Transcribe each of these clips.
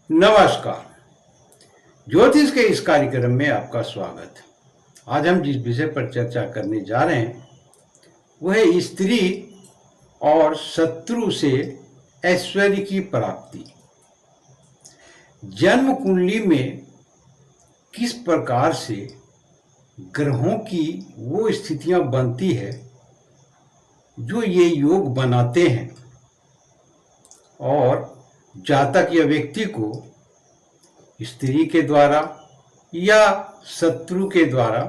नमस्कार। ज्योतिष के इस कार्यक्रम में आपका स्वागत है। आज हम जिस विषय पर चर्चा करने जा रहे हैं वह है स्त्री और शत्रु से ऐश्वर्य की प्राप्ति। जन्म कुंडली में किस प्रकार से ग्रहों की वो स्थितियां बनती है जो ये योग बनाते हैं और जातक या व्यक्ति को स्त्री के द्वारा या शत्रु के द्वारा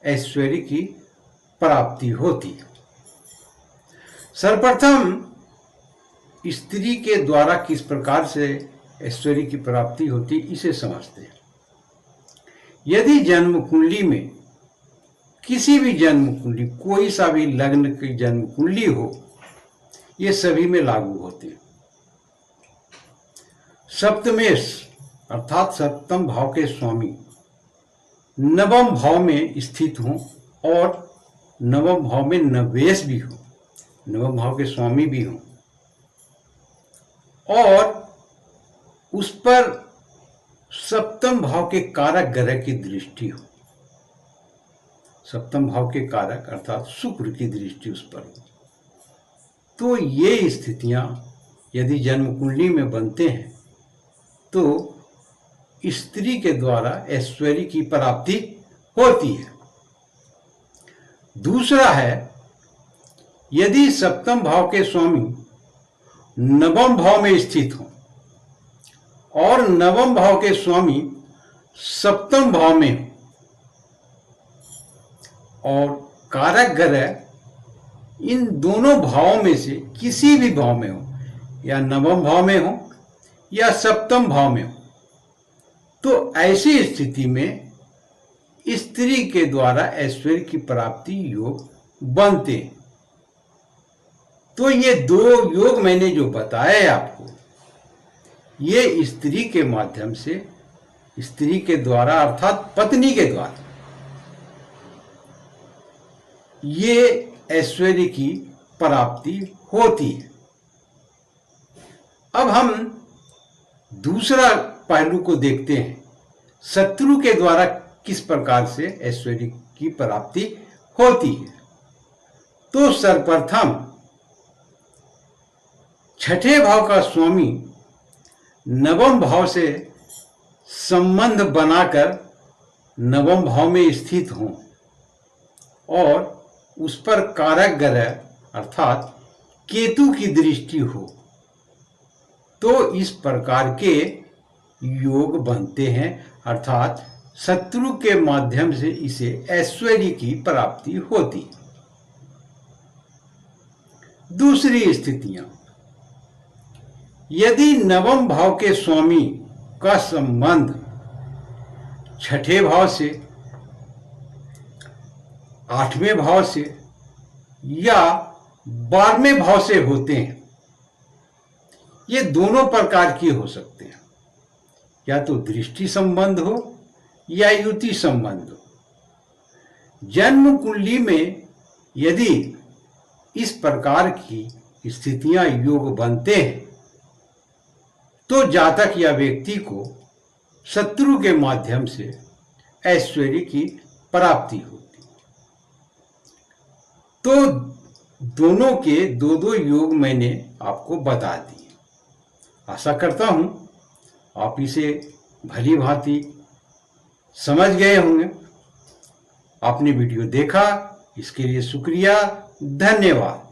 ऐश्वर्य की प्राप्ति होती है। सर्वप्रथम स्त्री के द्वारा किस प्रकार से ऐश्वर्य की प्राप्ति होती इसे समझते हैं। यदि जन्म कुंडली में किसी भी जन्म कुंडली कोई सा भी लग्न की जन्म कुंडली हो, ये सभी में लागू होते हैं। सप्तमेश अर्थात सप्तम भाव के स्वामी नवम भाव में स्थित हों और नवम भाव में नवेश भी हो, नवम भाव के स्वामी भी हों और उस पर सप्तम भाव के कारक ग्रह की दृष्टि हो, सप्तम भाव के कारक अर्थात शुक्र की दृष्टि उस पर हो, तो ये स्थितियां यदि जन्म कुंडली में बनते हैं तो स्त्री के द्वारा ऐश्वर्य की प्राप्ति होती है। दूसरा है, यदि सप्तम भाव के स्वामी नवम भाव में स्थित हो और नवम भाव के स्वामी सप्तम भाव में हो और कारक ग्रह इन दोनों भावों में से किसी भी भाव में हो, या नवम भाव में हो या सप्तम भाव में हो, तो ऐसी स्थिति में स्त्री के द्वारा ऐश्वर्य की प्राप्ति योग बनते हैं। तो ये दो योग मैंने जो बताए आपको, ये स्त्री के माध्यम से, स्त्री के द्वारा अर्थात पत्नी के द्वारा ये ऐश्वर्य की प्राप्ति होती है। अब हम दूसरा पहलू को देखते हैं, शत्रु के द्वारा किस प्रकार से ऐश्वर्य की प्राप्ति होती है। तो सर्वप्रथम छठे भाव का स्वामी नवम भाव से संबंध बनाकर नवम भाव में स्थित हों और उस पर कारक ग्रह अर्थात केतु की दृष्टि हो, तो इस प्रकार के योग बनते हैं, अर्थात शत्रु के माध्यम से इसे ऐश्वर्य की प्राप्ति होती। दूसरी स्थितियां, यदि नवम भाव के स्वामी का संबंध छठे भाव से, आठवें भाव से या 12वें भाव से होते हैं, ये दोनों प्रकार के हो सकते हैं, या तो दृष्टि संबंध हो या युति संबंध हो। जन्म कुंडली में यदि इस प्रकार की स्थितियां योग बनते हैं तो जातक या व्यक्ति को शत्रु के माध्यम से ऐश्वर्य की प्राप्ति होती। तो दोनों के दो दो योग मैंने आपको बता दिए। आशा करता हूं आप इसे भली भांति समझ गए होंगे। आपने वीडियो देखा, इसके लिए शुक्रिया, धन्यवाद।